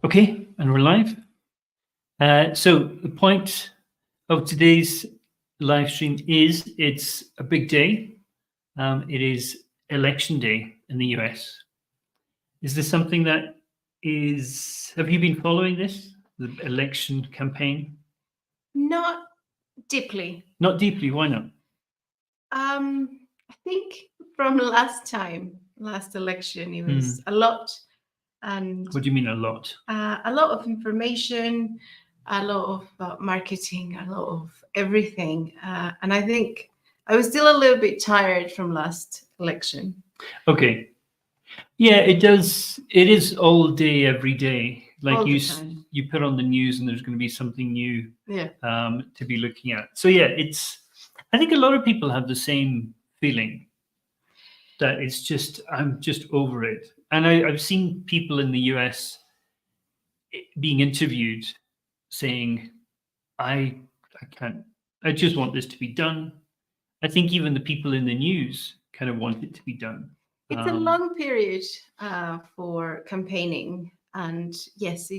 Okay, and we're live. So the point of today's live stream is it's a big day. It is election day in the US. Is this something that have you been following this, the election campaign? Not deeply. Not deeply, why not? I think from last election, it was a lot. And what do you mean a lot? A lot of information, a lot of marketing, a lot of everything. And I think I was still a little bit tired from last election. Okay. Yeah, it does. It is all day, every day. Like you put on the news and there's going to be something new to be looking at. So yeah, I think a lot of people have the same feeling that I'm just over it. And I've seen people in the US being interviewed saying, I just want this to be done. I think even the people in the news kind of want it to be done. It's a long period for campaigning. And yes,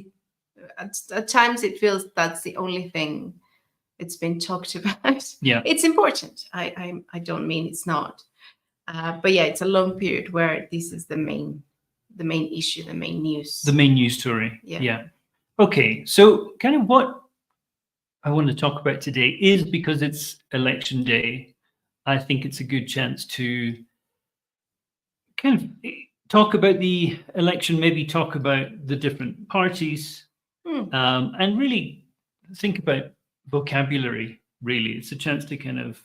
at times it feels that's the only thing it's been talked about. Yeah. It's important. I don't mean it's not. But yeah, it's a long period where this is the main issue, the main news. The main news story. Yeah. Okay, so kind of what I want to talk about today is, because it's election day, I think it's a good chance to kind of talk about the election, maybe talk about the different parties, and really think about vocabulary, really. It's a chance to kind of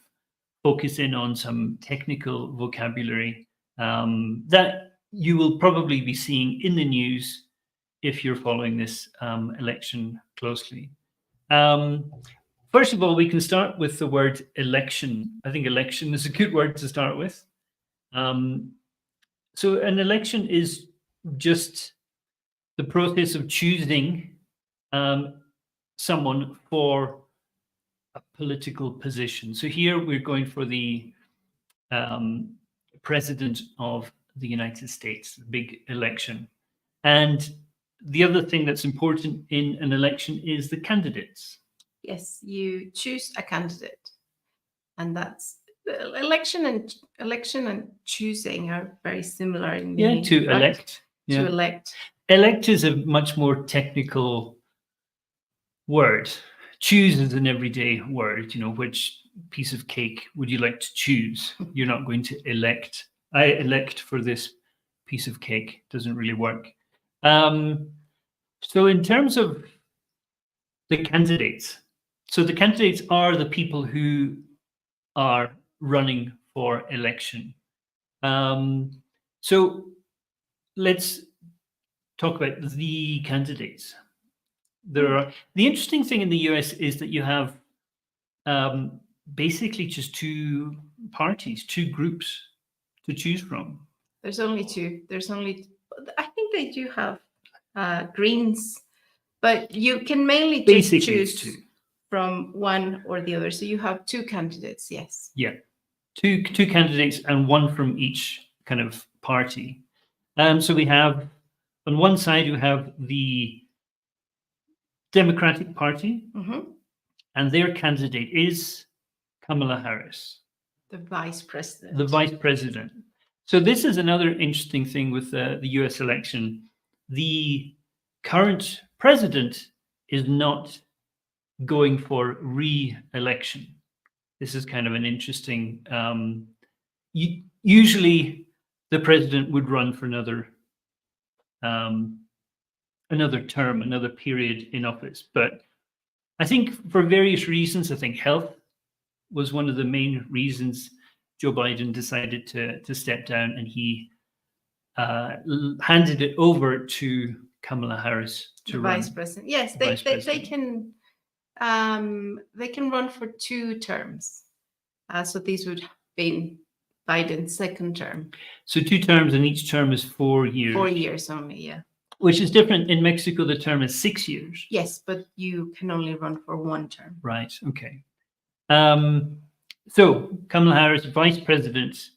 focus in on some technical vocabulary that you will probably be seeing in the news if you're following this election closely. First of all, we can start with the word election. I think election is a good word to start with. So an election is just the process of choosing someone for a political position. So here we're going for the president of the United States, big election. And the other thing that's important in an election is the candidates. Yes, you choose a candidate, and that's election and choosing are very similar in meaning. Yeah, to elect. To elect. Elect is a much more technical word. Choose is an everyday word. Which piece of cake would you like to choose? You're not going to elect. I elect for this piece of cake. Doesn't really work. So in terms of the candidates, so the candidates are the people who are running for election. So let's talk about the candidates. The interesting thing in the US is that you have basically just two parties, two groups to choose from. There's only two. I think they do have Greens, but you can mainly just choose from one or the other. So you have two candidates, yes. Yeah, two candidates and one from each kind of party. So we have, on one side, you have the Democratic Party, and their candidate is Kamala Harris. The vice president. The vice president. So this is another interesting thing with the US election. The current president is not going for re-election. This is kind of an interesting. Usually, the president would run for another term, another period in office. But I think for various reasons, I think health was one of the main reasons Joe Biden decided to step down, and he handed it over to Kamala Harris to run. Vice president. Yes, they can run for 2 terms. So these would be Biden's second term. So 2 terms, and each term is 4 years. 4 years only, yeah. Which is different. In Mexico, the term is 6 years. Yes, but you can only run for 1 term. Right, okay. So Kamala Harris, vice president.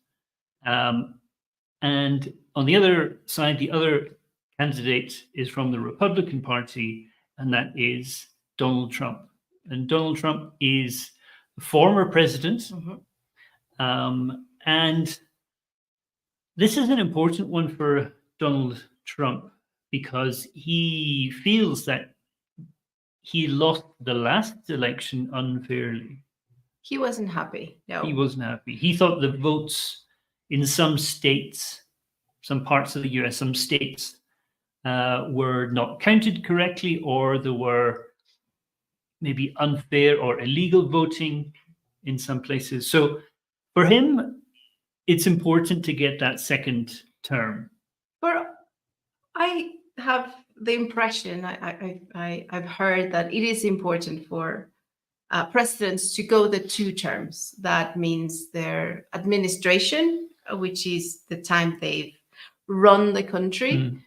And on the other side, the other candidate is from the Republican Party, and that is Donald Trump. And Donald Trump is the former president. And this is an important one for Donald Trump because he feels that he lost the last election unfairly. He wasn't happy. No. He wasn't happy. He thought the votes in some states, some parts of the US, some states were not counted correctly, or there were maybe unfair or illegal voting in some places. So for him, it's important to get that second term. But I have the impression, I've heard that it is important for presidents to go the 2 terms. That means their administration, which is the time they've run the country.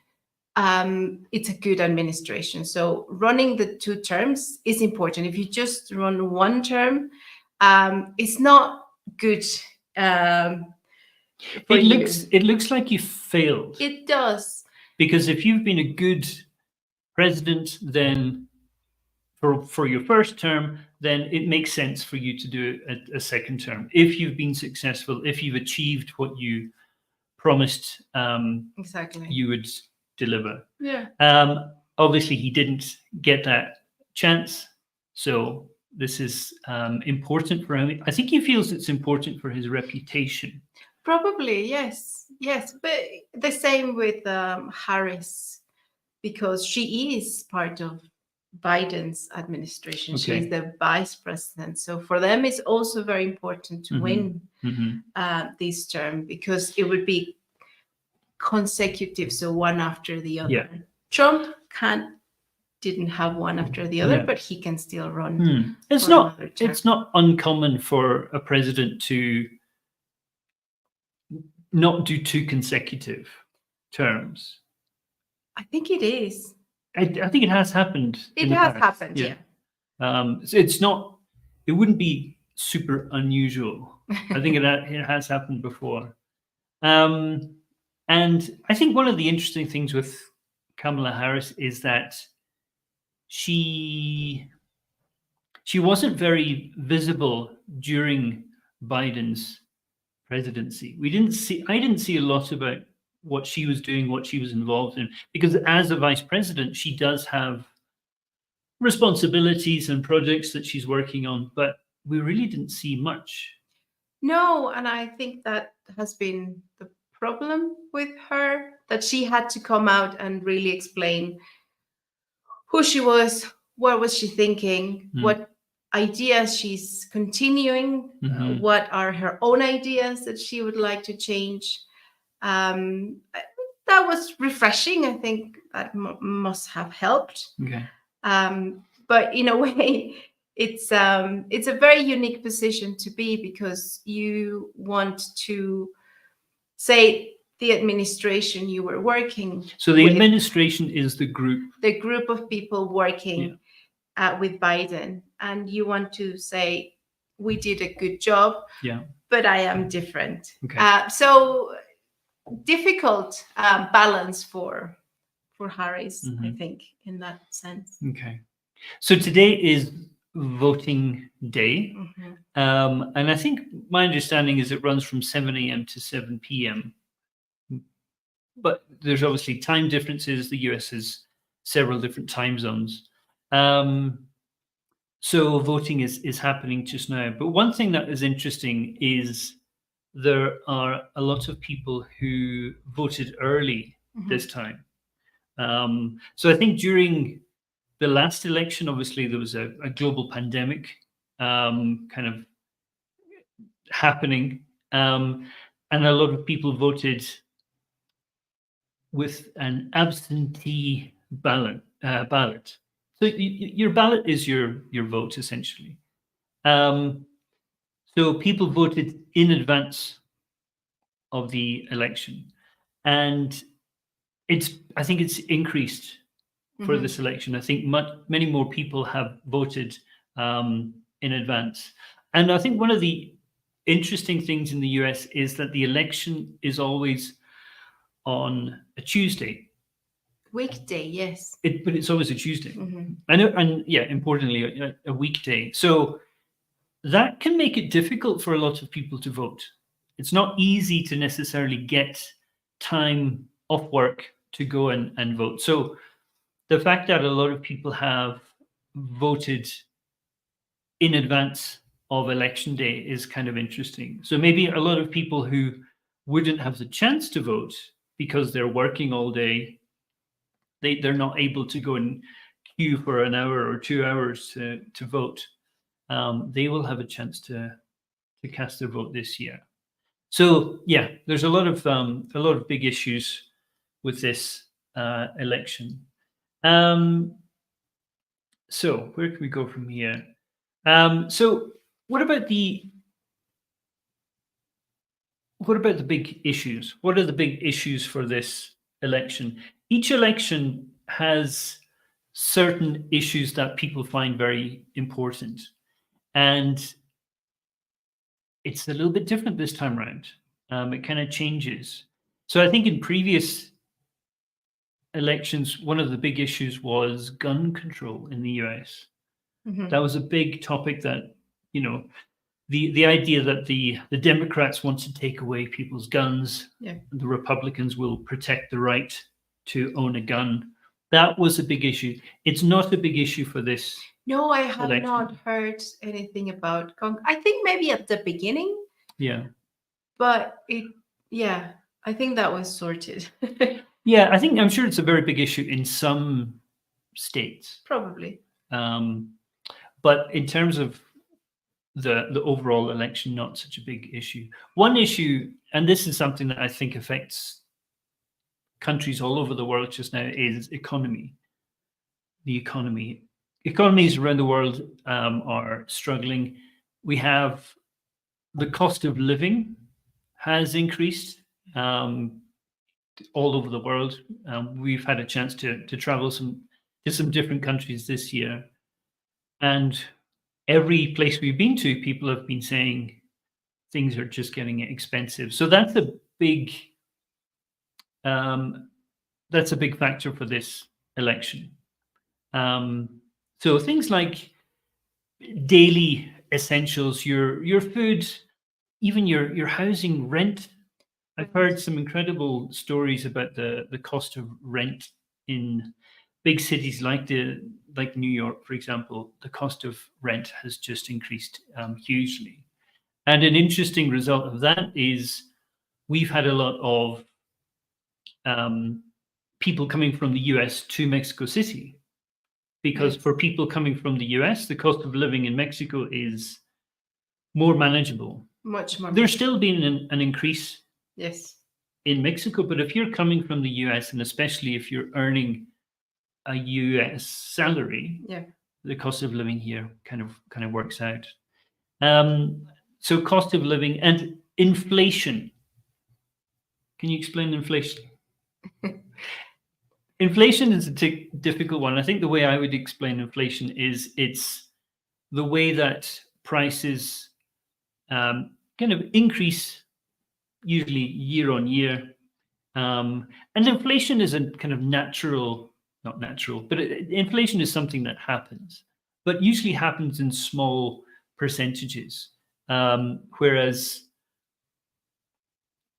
It's a good administration. So running the 2 terms is important. If you just run 1 term, it's not good. It looks like you failed. It does. Because if you've been a good president, then for your first term, then it makes sense for you to do a second term. If you've been successful, if you've achieved what you promised exactly you would deliver. Yeah. Obviously, he didn't get that chance. So this is important for him. I think he feels it's important for his reputation. Probably, yes. Yes. But the same with Harris, because she is part of Biden's administration. Okay. She's the vice president. So for them, it's also very important to win this term, because it would be consecutive, so one after the other. Yeah. Trump didn't have one after the other, but he can still run. It's not uncommon for a president to not do 2 consecutive terms. I think it is. I think it has happened. It has happened, yeah. So it's not. It wouldn't be super unusual. I think it has happened before. And I think one of the interesting things with Kamala Harris is that she wasn't very visible during Biden's presidency. I didn't see a lot about what she was doing, what she was involved in, because as a vice president, she does have responsibilities and projects that she's working on, but we really didn't see much. No, and I think that has been the problem with her, that she had to come out and really explain who she was, what was she thinking, what ideas she's continuing, what are her own ideas that she would like to change. That was refreshing. I think that must have helped. Okay. But in a way, it's a very unique position to be, because you want to say the administration you were working. So the administration is the group of people working with Biden, and you want to say, we did a good job, but I am different. Okay. So difficult balance for Harris, I think, in that sense. Okay. So today is voting day. And I think my understanding is it runs from 7 a.m. to 7 p.m. But there's obviously time differences. The US has several different time zones. So voting is happening just now. But one thing that is interesting is there are a lot of people who voted early this time. So I think during the last election, obviously, there was a global pandemic kind of happening. And a lot of people voted with an absentee ballot. So your ballot is your vote, essentially. So people voted in advance of the election. And I think it's increased for this election. I think many more people have voted in advance. And I think one of the interesting things in the US is that the election is always on a Tuesday. Weekday, yes. But it's always a Tuesday. Mhm. I know, and yeah, importantly, a weekday. So that can make it difficult for a lot of people to vote. It's not easy to necessarily get time off work to go and vote. So the fact that a lot of people have voted in advance of election day is kind of interesting. So maybe a lot of people who wouldn't have the chance to vote because they're working all day, they're not able to go and queue for an hour or 2 hours to vote. They will have a chance to cast their vote this year. So yeah, there's a lot of big issues with this election. So where can we go from here? So what about the big issues? What are the big issues for this election? Each election has certain issues that people find very important, and it's a little bit different this time around. It kind of changes. So I think in previous elections, one of the big issues was gun control in the US. Mhm. That was a big topic that, the idea that the Democrats want to take away people's guns, Yeah. the Republicans will protect the right to own a gun. That was a big issue. It's not a big issue for this. No, I have election. not heard anything about I think maybe at the beginning, Yeah. but I think that was sorted. Yeah, I'm sure it's a very big issue in some states. Probably. But in terms of the overall election, not such a big issue. One issue, and this is something that I think affects countries all over the world just now, is economy. The economy. Economies around the world are struggling. We have the cost of living has increased all over the world. We've had a chance to travel to some different countries this year, and every place we've been to, people have been saying things are just getting expensive. So that's a big factor for this election. So things like daily essentials, your food, even your housing, rent. I've heard some incredible stories about the cost of rent in big cities like New York, for example. The cost of rent has just increased hugely, and an interesting result of that is we've had a lot of people coming from the US to Mexico City, because Yes. for people coming from the US, the cost of living in Mexico is more manageable. Much more. There's still been an increase Yes. in Mexico, but if you're coming from the US, and especially if you're earning a US salary, Yeah. the cost of living here kind of works out. So cost of living and inflation. Can you explain inflation? Inflation is a difficult one. I think the way I would explain inflation is it's the way that prices kind of increase, usually year on year. And inflation is a kind of not natural, but inflation is something that happens, but usually happens in small percentages. Whereas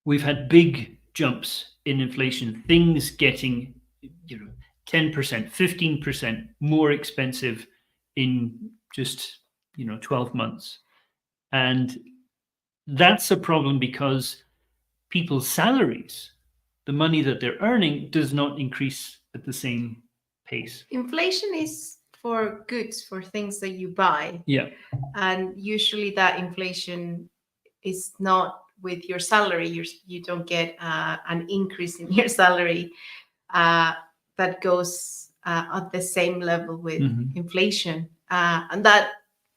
we've had big jumps in inflation, things getting 10%, 15% more expensive in just 12 months. And that's a problem because people's salaries, the money that they're earning, does not increase at the same pace. Inflation is for goods, for things that you buy. Yeah. And usually that inflation is not with your salary. You don't get an increase in your salary that goes at the same level with inflation. And that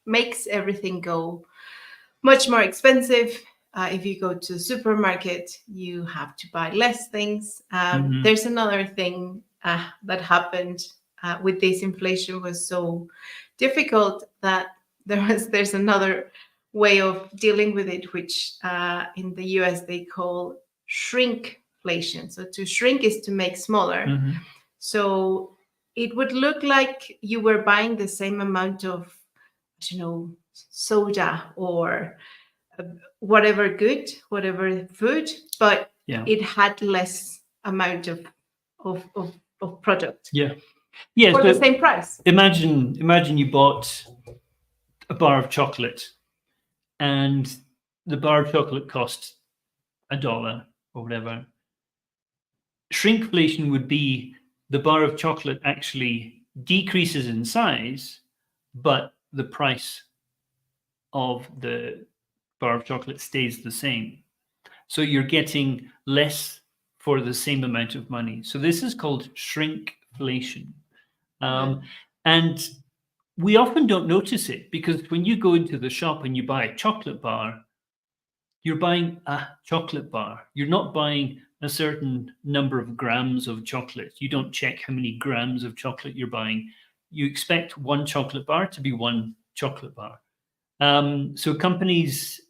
makes everything go much more expensive. If you go to the supermarket, you have to buy less things. There's another thing that happened with this inflation was so difficult that there's another way of dealing with it, which in the US they call shrinkflation. So to shrink is to make smaller. So it would look like you were buying the same amount of, soda or whatever good, whatever food, but it had less amount of product. Yeah, for the same price. Imagine you bought a bar of chocolate, and the bar of chocolate cost $1 or whatever. Shrinkflation would be the bar of chocolate actually decreases in size, but the price of the bar of chocolate stays the same. So you're getting less for the same amount of money. So this is called shrinkflation. And we often don't notice it, because when you go into the shop and you buy a chocolate bar, you're buying a chocolate bar. You're not buying a certain number of grams of chocolate. You don't check how many grams of chocolate you're buying. You expect one chocolate bar to be one chocolate bar. So companies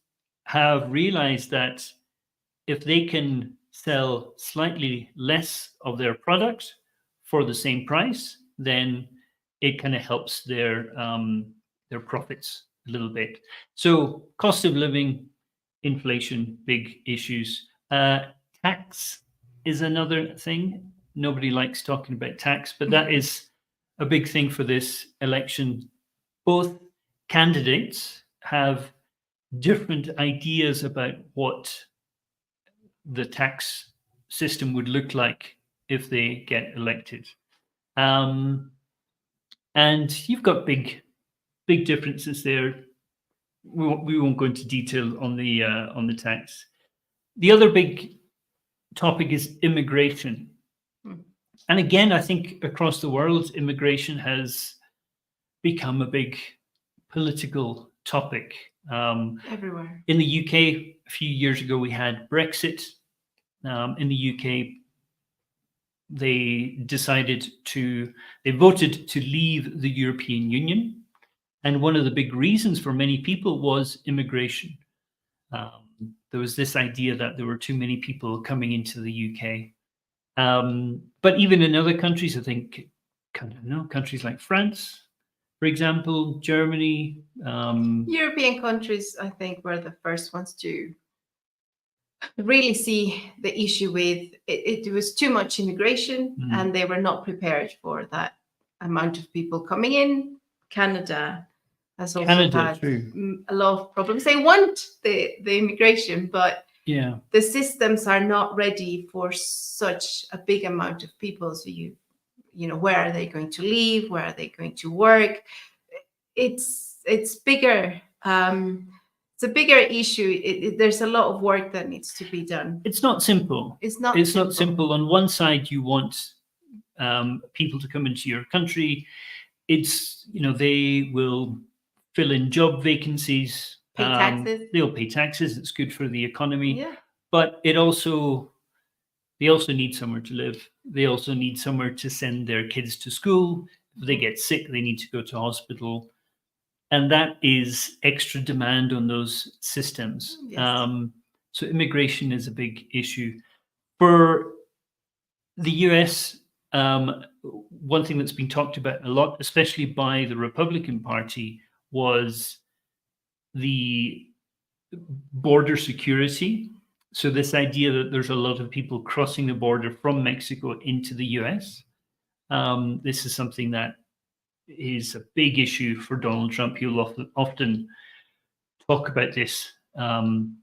have realized that if they can sell slightly less of their product for the same price, then it kind of helps their profits a little bit. So cost of living, inflation, big issues. Tax is another thing. Nobody likes talking about tax, but that is a big thing for this election. Both candidates have different ideas about what the tax system would look like if they get elected. And you've got big differences there. We won't go into detail on the tax. The other big topic is immigration. And again, I think across the world, immigration has become a big political topic. Everywhere. In the UK, a few years ago, we had Brexit. In the UK, they voted to leave the European Union. And one of the big reasons for many people was immigration. There was this idea that there were too many people coming into the UK. But even in other countries, I think, countries like France, for example, Germany. European countries, I think, were the first ones to really see the issue with it was too much immigration, and they were not prepared for that amount of people coming in. Canada has also had a lot of problems. They want the immigration, but the systems are not ready for such a big amount of people. So where are they going to live? Where are they going to work? It's bigger. It's a bigger issue. There's a lot of work that needs to be done. It's not simple. It's not simple. On one side, you want people to come into your country. It's, they will fill in job vacancies. Pay taxes. They'll pay taxes. It's good for the economy. Yeah. But they also need somewhere to live. They also need somewhere to send their kids to school. If they get sick, they need to go to hospital. And that is extra demand on those systems. Yes. So immigration is a big issue. For the US, one thing that's been talked about a lot, especially by the Republican Party, was the border security. So this idea that there's a lot of people crossing the border from Mexico into the US. This is something that is a big issue for Donald Trump. He'll often talk about this. And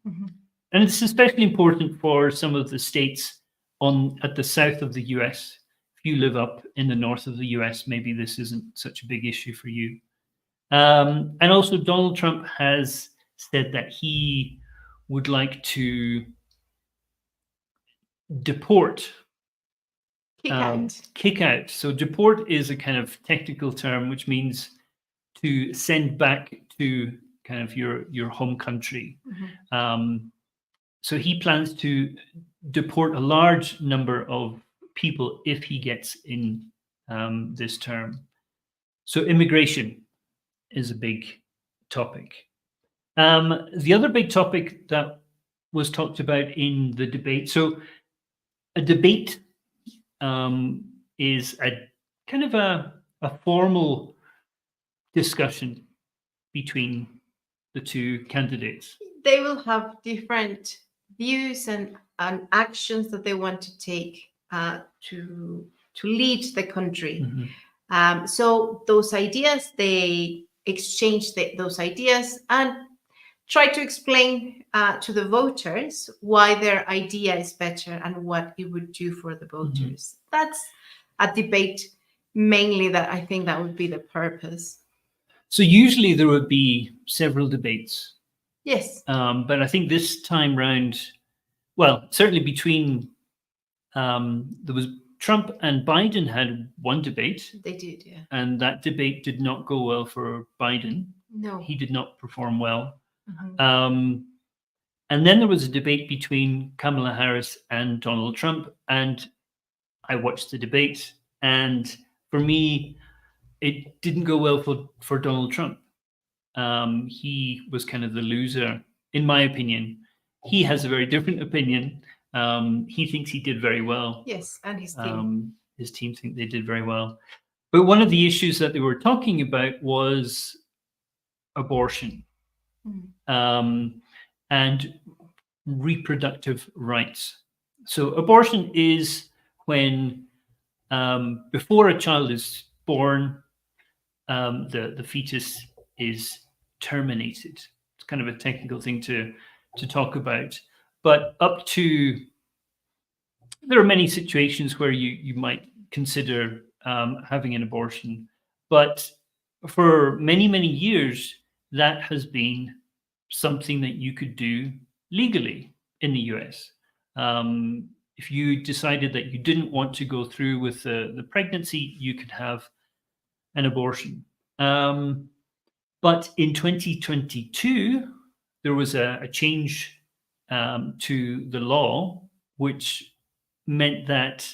it's especially important for some of the states at the south of the US. If you live up in the north of the US, maybe this isn't such a big issue for you. And also Donald Trump has said that he would like to deport. Kick out. So deport is a kind of technical term, which means to send back to kind of your home country. So he plans to deport a large number of people if he gets in this term. So immigration is a big topic. The other big topic that was talked about in the debate. So a debate is a kind of a formal discussion between the two candidates. They will have different views and actions that they want to take to lead the country. So those ideas, they exchange those ideas and try to explain to the voters why their idea is better and what it would do for the voters. That's a debate mainly that I think that would be the purpose. So usually there would be several debates. Yes. But I think this time round, well, certainly between, there was Trump and Biden had one debate. They did, yeah. And that debate did not go well for Biden. No. He did not perform well. And then there was a debate between Kamala Harris and Donald Trump. And I watched the debate. And for me, it didn't go well for Donald Trump. He was kind of the loser, in my opinion. He has a very different opinion. He thinks he did very well. Yes, and his team. His team think they did very well. But one of the issues that they were talking about was abortion and reproductive rights. So abortion is when before a child is born, the fetus is terminated. It's kind of a technical thing to talk about, but up to, there are many situations where you might consider having an abortion, but for many, many years, that has been something that you could do legally in the US. If you decided that you didn't want to go through with the pregnancy, you could have an abortion. But in 2022, there was a change to the law, which meant that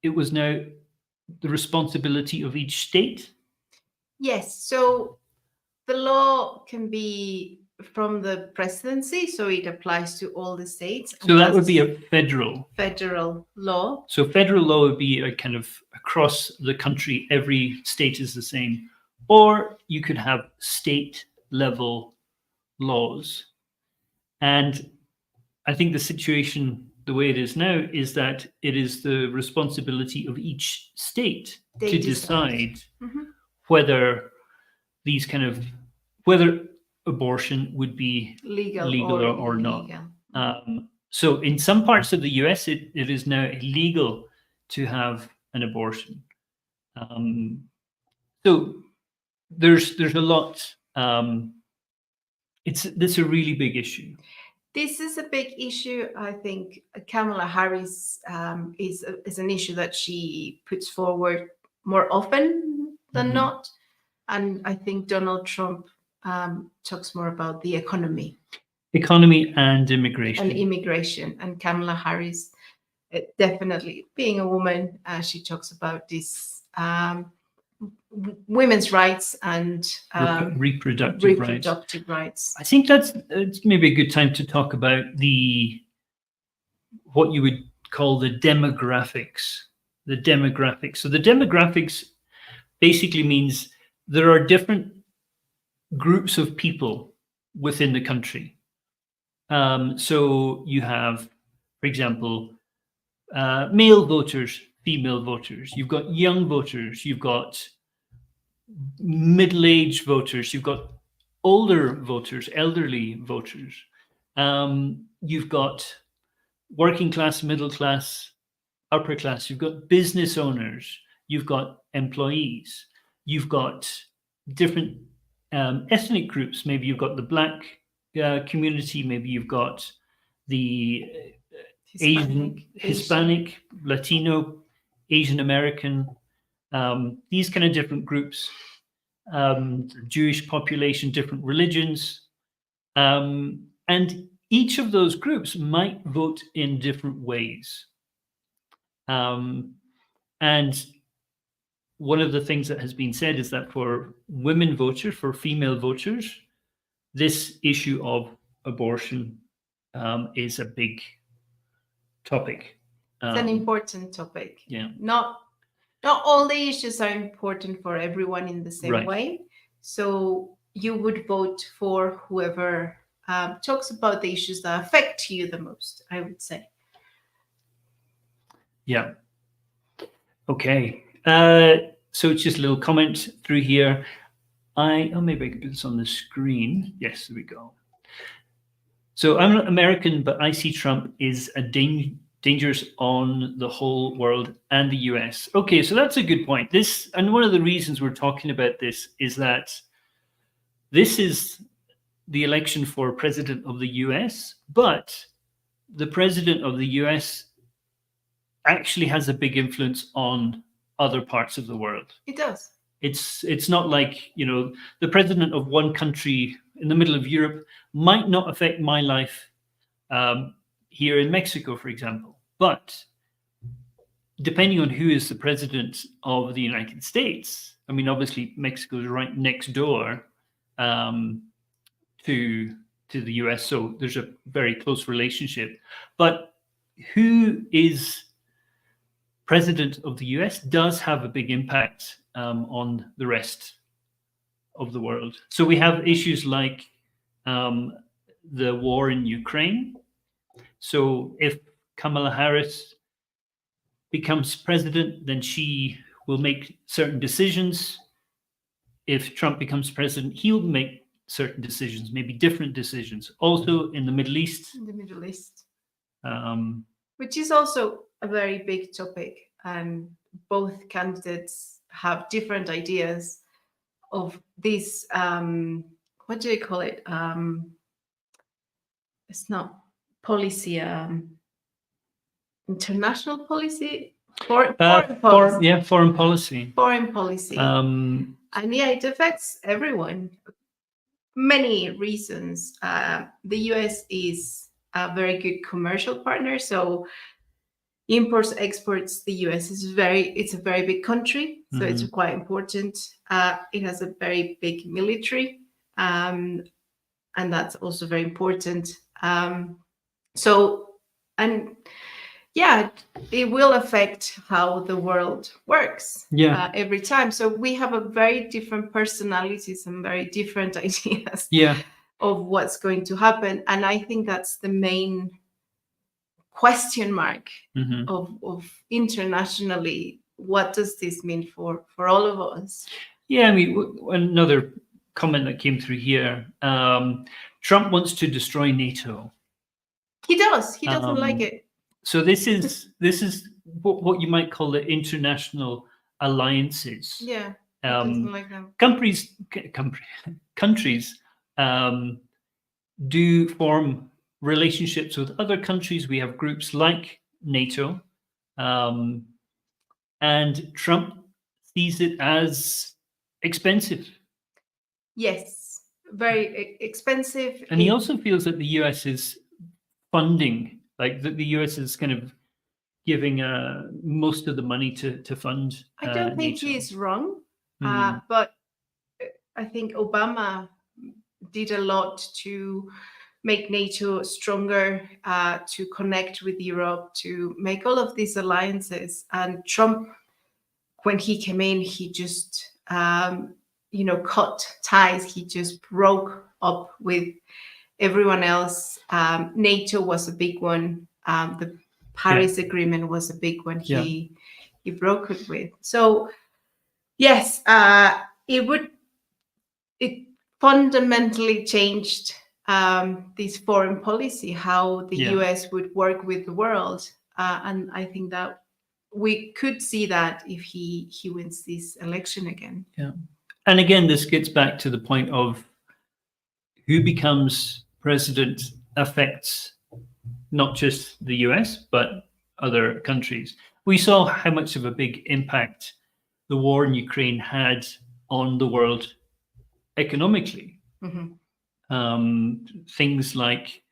it was now the responsibility of each state. Yes, so the law can be from the presidency, so it applies to all the states. So that would be a federal law. So federal law would be a kind of across the country, every state is the same. Or you could have state level laws. And I think the situation, the way it is now, is that it is the responsibility of each state to decide whether these kind of, whether abortion would be legal or not. So in some parts of the US, it is now illegal to have an abortion. So there's a lot. It's a really big issue. This is a big issue. I think Kamala Harris is an issue that she puts forward more often than not. And I think Donald Trump talks more about the economy. Economy and immigration. And Kamala Harris, definitely being a woman, she talks about this women's rights and reproductive rights. I think it's maybe a good time to talk about what you would call the demographics. So the demographics basically means there are different groups of people within the country. So you have, for example, male voters, female voters. You've got young voters. You've got middle-aged voters. You've got older voters, elderly voters. You've got working class, middle class, upper class. You've got business owners. You've got employees. You've got different ethnic groups. Maybe you've got the Black community. Maybe you've got the Hispanic, Latino, Asian American, these kind of different groups, Jewish population, different religions. And each of those groups might vote in different ways. And one of the things that has been said is that for women voters, for female voters, this issue of abortion is a big topic. It's an important topic. Yeah. Not all the issues are important for everyone in the same Right. way. So you would vote for whoever talks about the issues that affect you the most, I would say. Yeah. Okay. So it's just a little comment through here. Maybe I could put this on the screen. Yes, there we go. So I'm not American, but I see Trump is a dangerous on the whole world and the US. Okay, so that's a good point. And one of the reasons we're talking about this is that this is the election for president of the US, but the president of the US actually has a big influence on other parts of the world. It does. It's not like, the president of one country in the middle of Europe might not affect my life here in Mexico, for example. But depending on who is the president of the United States, I mean, obviously Mexico is right next door to the US, so there's a very close relationship. But who is president of the US does have a big impact on the rest of the world. So we have issues like the war in Ukraine. So if Kamala Harris becomes president, then she will make certain decisions. If Trump becomes president, he'll make certain decisions, maybe different decisions. Also in the Middle East. In the Middle East. Which is also a very big topic. And both candidates have different ideas of this, what do you call it? It's not policy, international policy? Foreign policy. Foreign policy. Foreign policy. And it affects everyone. Many reasons. The US is a very good commercial partner. So imports, exports, the US it's a very big country. So it's quite important. It has a very big military. And that's also very important. It will affect how the world works every time. So we have a very different personalities and very different ideas of what's going to happen. And I think that's the main question mark of internationally. What does this mean for all of us? Yeah, I mean, another comment that came through here. Trump wants to destroy NATO. He does. He doesn't like it. So this is what you might call the international alliances. Yeah, he doesn't like them. Countries do form relationships with other countries. We have groups like NATO, and Trump sees it as expensive. Yes, very expensive. And he also feels that the US is funding, like the US is kind of giving most of the money to fund. I don't think NATO. he's wrong, but I think Obama did a lot to make NATO stronger, to connect with Europe, to make all of these alliances. And Trump, when he came in, he just cut ties. He just broke up with everyone else. NATO was a big one. The Paris Agreement was a big one. He broke it with. So yes, it fundamentally changed this foreign policy, how the US would work with the world. And I think that we could see that if he wins this election again. Yeah. And again, this gets back to the point of who becomes president affects not just the US, but other countries. We saw how much of a big impact the war in Ukraine had on the world economically. Things like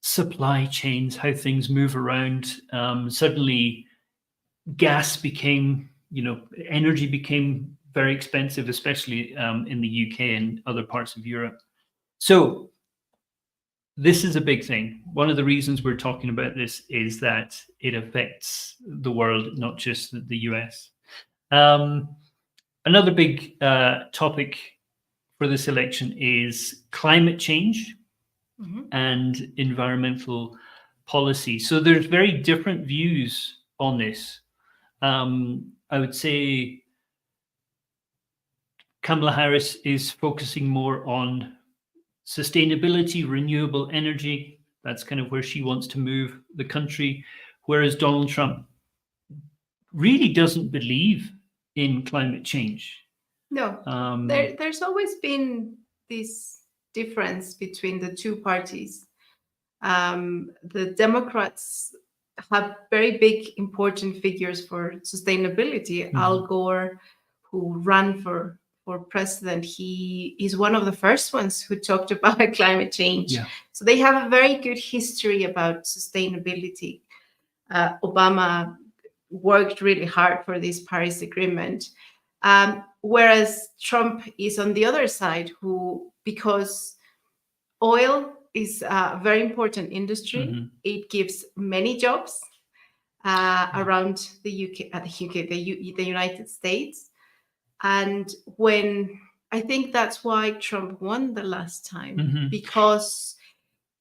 supply chains, how things move around. Suddenly, gas became, energy became very expensive, especially in the UK and other parts of Europe. So this is a big thing. One of the reasons we're talking about this is that it affects the world, not just the US. Another big topic for this election is climate change and environmental policy. So there's very different views on this. I would say Kamala Harris is focusing more on sustainability, renewable energy. That's kind of where she wants to move the country. Whereas Donald Trump really doesn't believe in climate change. No, there's always been this difference between the two parties. The Democrats have very big, important figures for sustainability. Al Gore, who ran for president, he is one of the first ones who talked about climate change. Yeah. So they have a very good history about sustainability. Obama worked really hard for this Paris Agreement. Whereas Trump is on the other side, because oil is a very important industry. It gives many jobs around the United States. And I think that's why Trump won the last time, because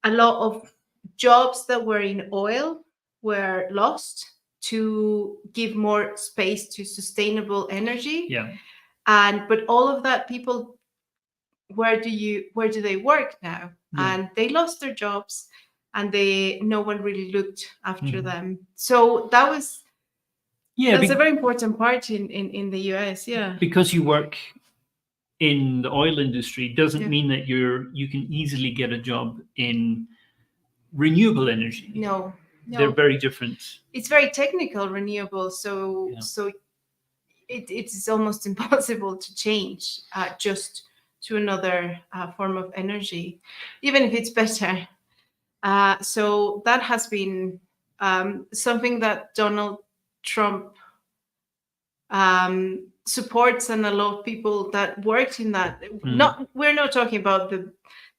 a lot of jobs that were in oil were lost to give more space to sustainable energy. Yeah. But all of that, people, where do they work now? Yeah. And they lost their jobs, and no one really looked after them. So that's a very important part in the US. Yeah. Because you work in the oil industry doesn't mean that you can easily get a job in renewable energy. No. They're very different. It's very technical, renewable. So it's almost impossible to change just to another form of energy, even if it's better. So that has been something that Donald Trump supports, and a lot of people that worked in that. We're not talking about the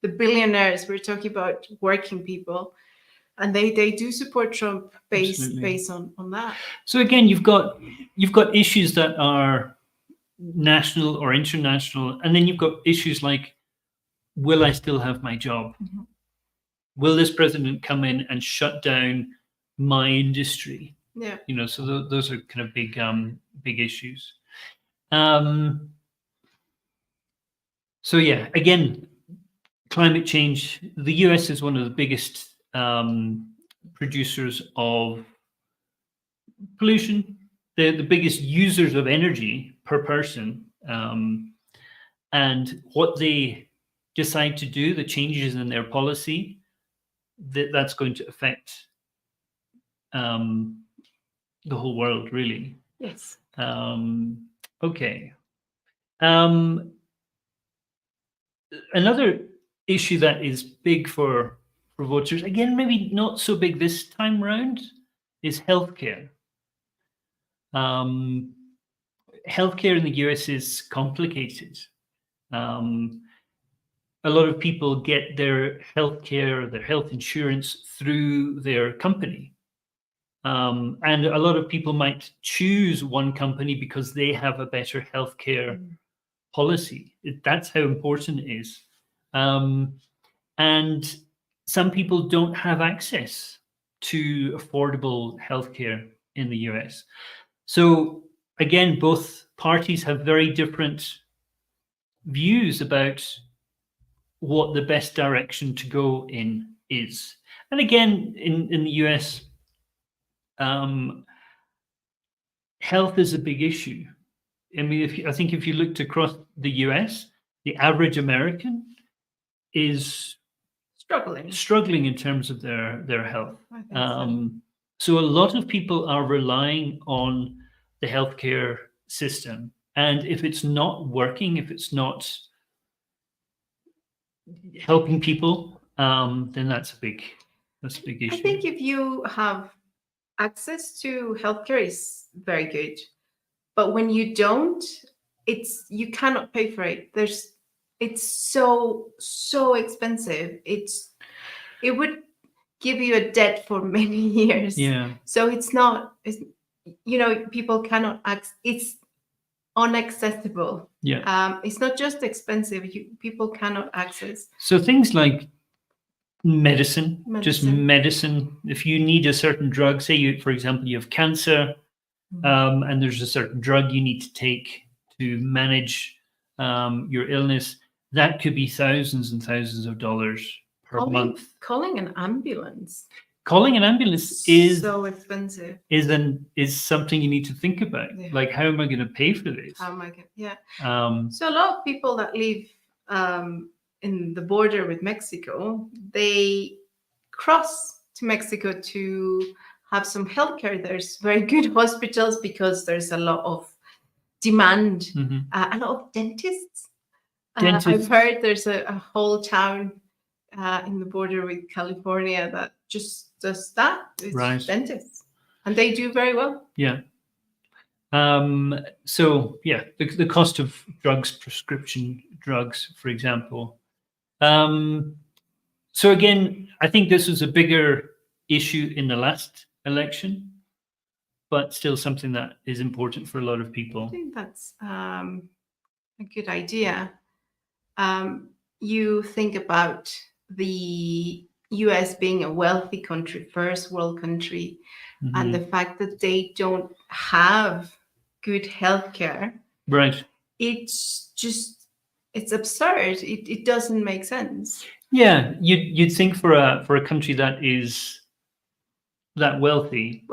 billionaires. We're talking about working people. And they do support Trump based on that. So again, you've got issues that are national or international, and then you've got issues like, will I still have my job? Will this president come in and shut down my industry? Yeah. So those are kind of big issues. So yeah, again, climate change. The US is one of the biggest producers of pollution, the biggest users of energy per person, and what they decide to do, the changes in their policy, that's going to affect the whole world, really. Yes. Okay. Another issue that is big for voters, again, maybe not so big this time round, is healthcare. Healthcare in the US is complicated. A lot of people get their healthcare, their health insurance through their company. And a lot of people might choose one company because they have a better healthcare policy. That's how important it is. And some people don't have access to affordable healthcare in the US. So again, both parties have very different views about what the best direction to go in is. And again, in the US, health is a big issue. I mean, I think if you looked across the US, the average American is struggling in terms of their health. I think so a lot of people are relying on the healthcare system, and if it's not working, if it's not helping people, then that's a big issue. I think if you have access to healthcare, is very good, but when you don't, you cannot pay for it. It's so expensive. it would give you a debt for many years. Yeah. So it's not, people cannot it's unaccessible. Yeah. It's not just expensive, people cannot access. So things like medicine, just medicine. If you need a certain drug, say you, for example, you have cancer, and there's a certain drug you need to take to manage your illness, that could be thousands and thousands of dollars per month. Calling an ambulance. Calling an ambulance is so expensive. Is something you need to think about. Yeah. Like, how am I going to pay for this? How am I going? Yeah. So a lot of people that live in the border with Mexico, they cross to Mexico to have some healthcare. There's very good hospitals because there's a lot of demand. A lot of dentists. I've heard there's a whole town in the border with California that just does that. It's right. Dentists, and they do very well. Yeah. So yeah, the cost of drugs, prescription drugs, for example. So again, I think this was a bigger issue in the last election, but still something that is important for a lot of people. I think that's a good idea. You think about the US being a wealthy country, first world country, and the fact that they don't have good healthcare. Right. It's absurd. It doesn't make sense. Yeah, you'd think for a country that is that wealthy,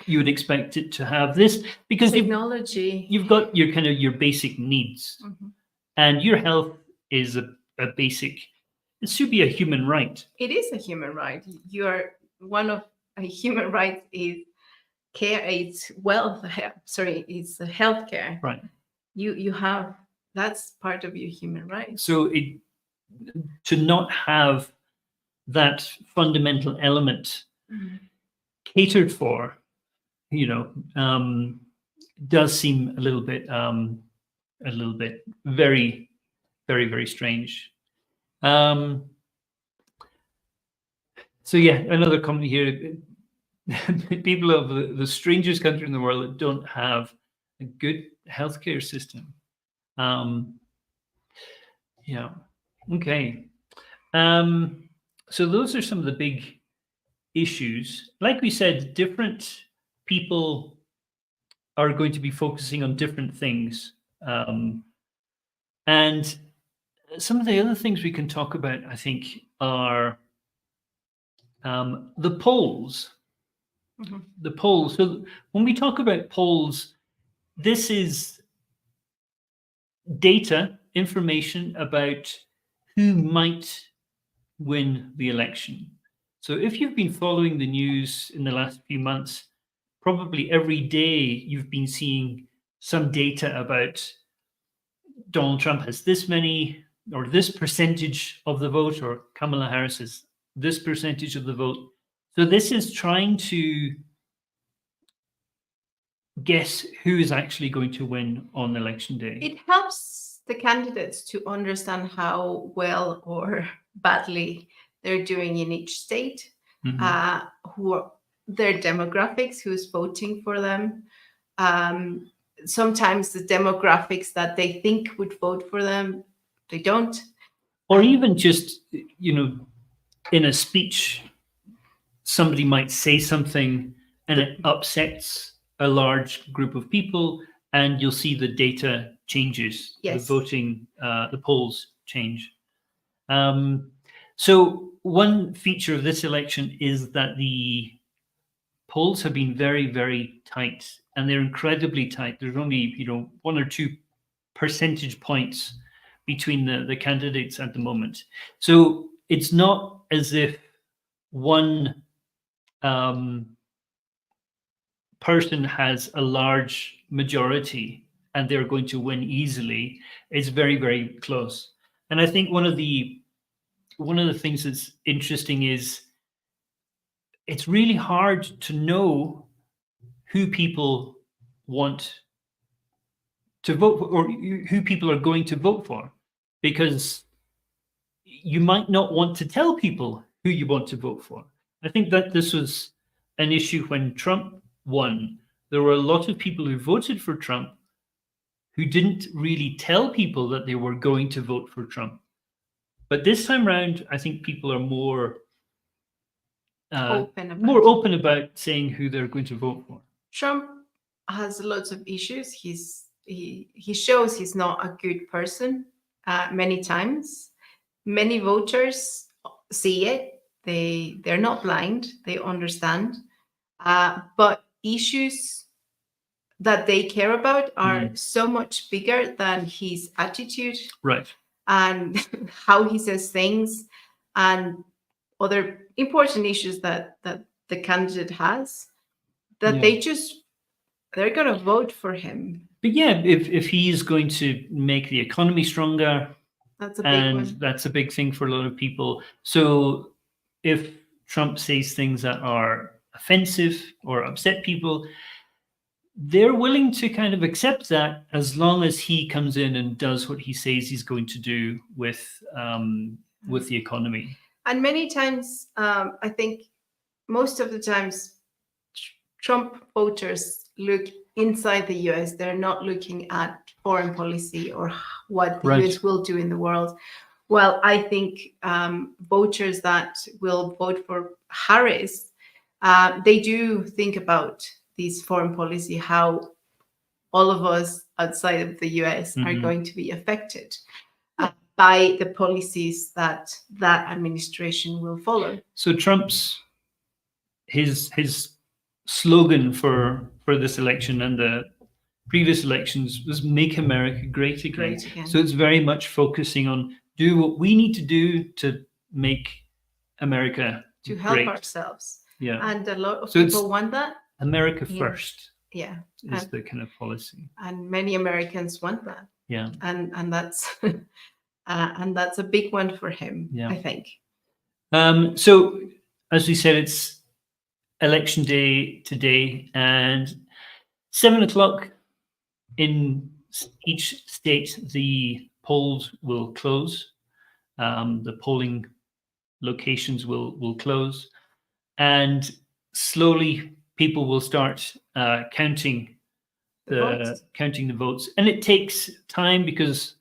you would expect it to have this, because technology. You've got your kind of your basic needs, and your health is a basic. It should be a human right. It is a human right. You're one of a human right is care. It's wealth. Sorry, it's healthcare. Right. You have, that's part of your human right. So to not have that fundamental element catered for, does seem a little bit very, very, very strange. So yeah, another comment here. People of the strangest country in the world that don't have a good healthcare system. Yeah. Okay. So those are some of the big issues. Like we said, different people are going to be focusing on different things. And some of the other things we can talk about, I think, are the polls. The polls. So when we talk about polls, this is data, information about who might win the election. So if you've been following the news in the last few months, probably every day you've been seeing some data about Donald Trump has this many or this percentage of the vote, or Kamala Harris has this percentage of the vote. So this is trying to guess who is actually going to win on election day. It helps the candidates to understand how well or badly they're doing in each state, who are their demographics, who's voting for them. Sometimes the demographics that they think would vote for them, they don't. Or even just, in a speech, somebody might say something and it upsets a large group of people, and you'll see the data changes. Yes. The voting, the polls change. So one feature of this election is that the polls have been very, very tight, and they're incredibly tight. There's only, 1 or 2 percentage points between the candidates at the moment. So it's not as if one person has a large majority and they're going to win easily. It's very, very close. And I think one of the things that's interesting is it's really hard to know who people want to vote for, or who people are going to vote for, because you might not want to tell people who you want to vote for. I think that this was an issue when Trump won. There were a lot of people who voted for Trump who didn't really tell people that they were going to vote for Trump. But this time round, I think people are more open about saying who they're going to vote for. Trump has lots of issues. He shows he's not a good person many times. Many voters see it. They're not blind. They understand. But issues that they care about are so much bigger than his attitude, right, and how he says things, and other important issues that the candidate has, that they're going to vote for him. But yeah, if he's going to make the economy stronger, that's a big one. That's a big thing for a lot of people. So if Trump says things that are offensive or upset people, they're willing to kind of accept that as long as he comes in and does what he says he's going to do with the economy. And many times, I think most of the times, Trump voters look inside the US. They're not looking at foreign policy or what the US will do in the world. Well, I think voters that will vote for Harris, they do think about this foreign policy, how all of us outside of the US are going to be affected by the policies that administration will follow. So Trump's his slogan for this election and the previous elections was "Make America Great Again." So it's very much focusing on do what we need to do to make America to help great. Ourselves. Yeah, and a lot of people want that. America first. Yeah, is the kind of policy, and many Americans want that. Yeah, and that's and that's a big one for him. Yeah, I think. So as we said, it's election day today, and 7:00 in each state, the polls will close. The polling locations will close, and slowly people will start counting the votes. And it takes time because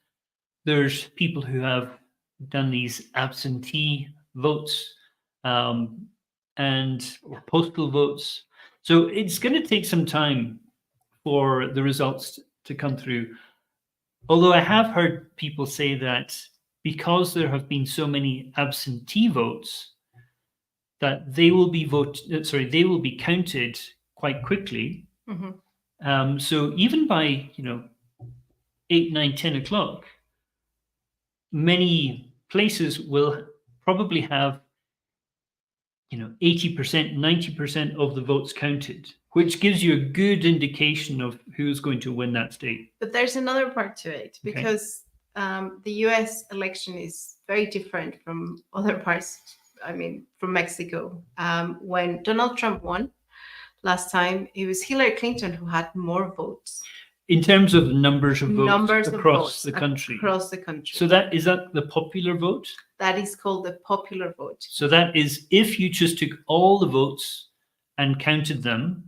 there's people who have done these absentee votes or postal votes. So it's going to take some time for the results to come through. Although I have heard people say that because there have been so many absentee votes, that they will be counted quite quickly. So even by 8, 9, 10 o'clock, many places will probably have 80%, 90% of the votes counted, which gives you a good indication of who's going to win that state. But there's another part to it, because the US election is very different from other parts. I mean, from Mexico. When Donald Trump won last time, it was Hillary Clinton who had more votes. In terms of numbers of votes across the country. Across the country. So is that the popular vote? That is called the popular vote. So that is if you just took all the votes and counted them,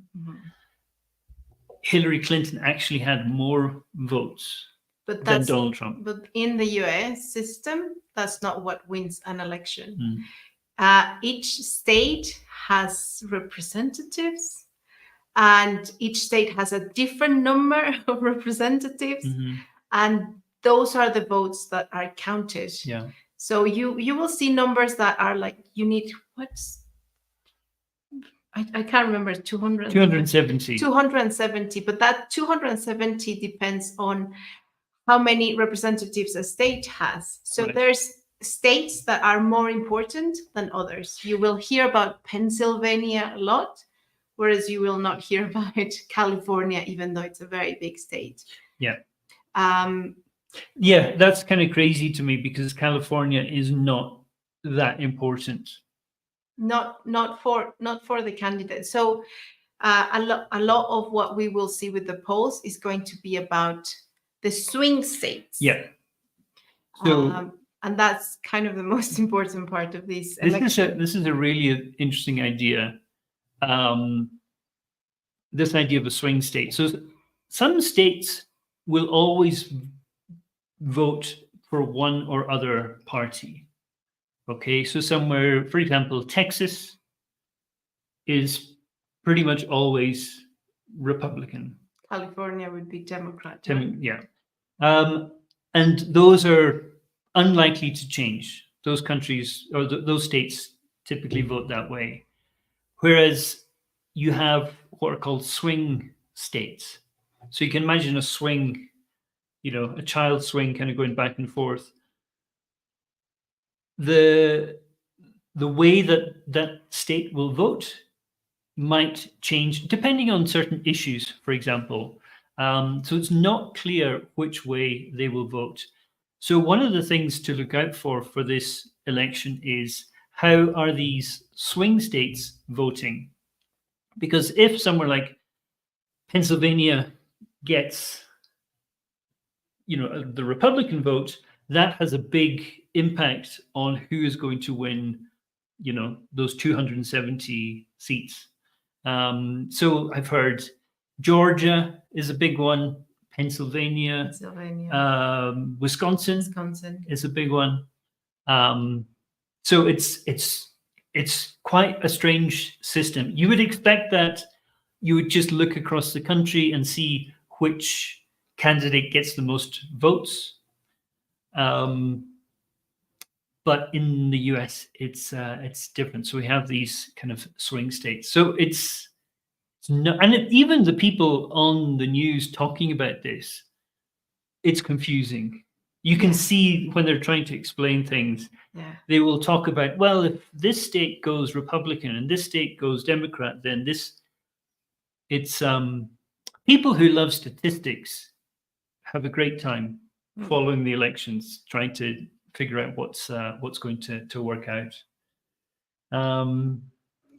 Hillary Clinton actually had more votes than Donald Trump. But in the US system, that's not what wins an election. Each state has representatives, and each state has a different number of representatives, and those are the votes that are counted. Yeah. So you will see numbers that are like, you need I can't remember, 270. 270, but that 270 depends on how many representatives a state has. So there's states that are more important than others. You will hear about Pennsylvania a lot, whereas you will not hear about California, even though it's a very big state. Yeah. Yeah, that's kind of crazy to me because California is not that important. Not for the candidate. So a lot of what we will see with the polls is going to be about the swing states. Yeah. So And that's kind of the most important part of these This elections. is a really interesting idea. This idea of a swing state. So some states will always vote for one or other party. Okay, so somewhere, for example, Texas is pretty much always Republican. California would be Democrat. Yeah. And those are unlikely to change. Those countries or those states typically vote that way. Whereas you have what are called swing states. So you can imagine a swing, a child swing kind of going back and forth. The way that state will vote might change depending on certain issues, for example. So it's not clear which way they will vote. So one of the things to look out for this election is how are these swing states voting? Because if somewhere like Pennsylvania gets, the Republican vote, that has a big impact on who is going to win, those 270 seats. So I've heard Georgia is a big one, Pennsylvania. Wisconsin is a big one. So it's quite a strange system. You would expect that you would just look across the country and see which candidate gets the most votes. But in the US, it's different. So we have these kind of swing states. So it's no, and even the people on the news talking about this, it's confusing. You can see when they're trying to explain things, they will talk about, well, if this state goes Republican and this state goes Democrat, then it's people who love statistics have a great time following the elections, trying to figure out what's going to work out.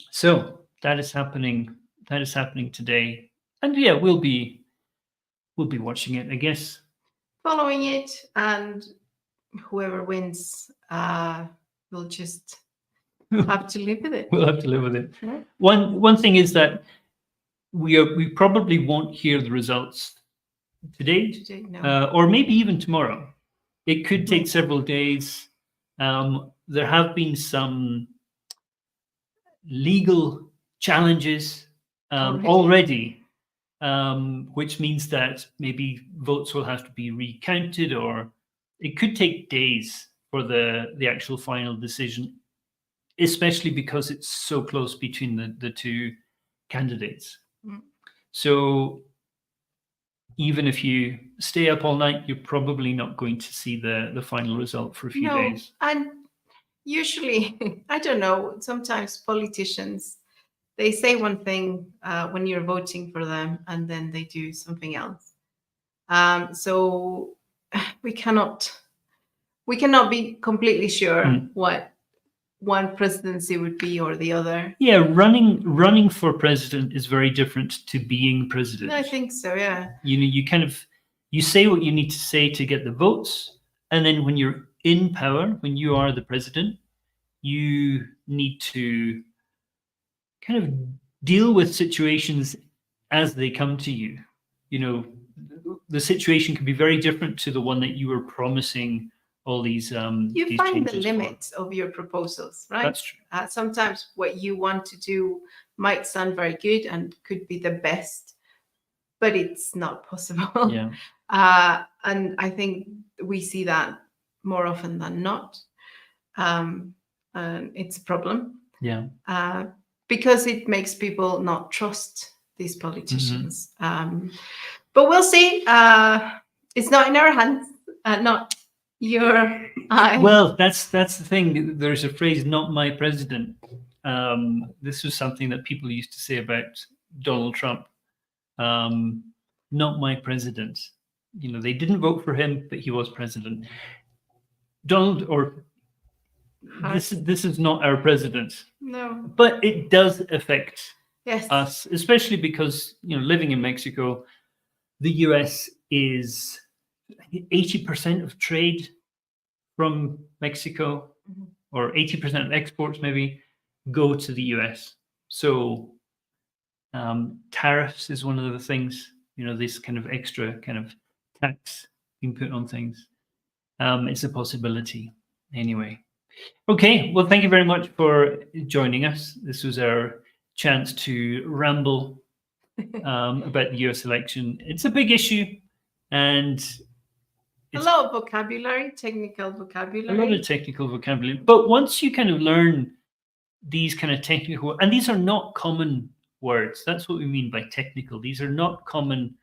So that is happening. That is happening today, and we'll be watching it, I guess, following it, and whoever wins will just have to live with it. We'll have to live with it. Yeah. One thing is that we probably won't hear the results today, no. Or maybe even tomorrow. It could take several days. There have been some legal challenges already, which means that maybe votes will have to be recounted, or it could take days for the actual final decision, especially because it's so close between the two candidates. So even if you stay up all night, you're probably not going to see the final result for a few days. And usually, I don't know, sometimes politicians, they say one thing when you're voting for them, and then they do something else. So we cannot be completely sure what one presidency would be or the other. Yeah, running for president is very different to being president. I think so, yeah. You say what you need to say to get the votes, and then when you're in power, when you are the president, you need to kind of deal with situations as they come to you. The situation can be very different to the one that you were promising all these you find the limits of your proposals, right? That's true. Sometimes what you want to do might sound very good and could be the best, but it's not possible. Yeah. And I think we see that more often than not. And it's a problem. Yeah. Because it makes people not trust these politicians. But we'll see. It's not in our hands. Not your eye. Well, that's the thing. There's a phrase, "not my president." This was something that people used to say about Donald Trump. Not my president. They didn't vote for him, but he was president. This is not our president. No. But it does affect yes. us, especially because, living in Mexico, the US is 80% of trade from Mexico, or 80% of exports maybe go to the US. So tariffs is one of the things, this kind of extra kind of tax being put on things. It's a possibility anyway. Okay, well, thank you very much for joining us. This was our chance to ramble about the US election. It's a big issue, and a lot of vocabulary, technical vocabulary. A lot of technical vocabulary. But once you kind of learn these kind of technical, and these are not common words. That's what we mean by technical. These are not common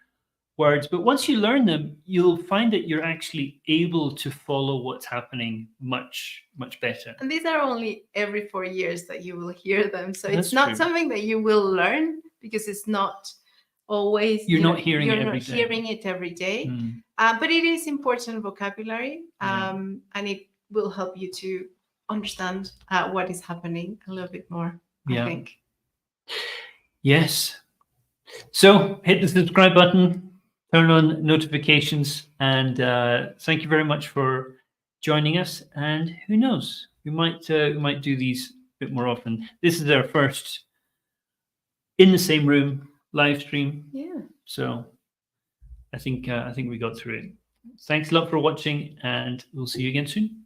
words. But once you learn them, you'll find that you're actually able to follow what's happening much, much better. And these are only every 4 years that you will hear them. So it's not something that you will learn, because it's not always you're not hearing it every day. But it is important vocabulary, and it will help you to understand what is happening a little bit more, I think. Yes. So hit the subscribe button, turn on notifications, and thank you very much for joining us. And who knows, we might do these a bit more often. This is our first in the same room live stream. Yeah. So I think we got through it. Thanks a lot for watching, and we'll see you again soon.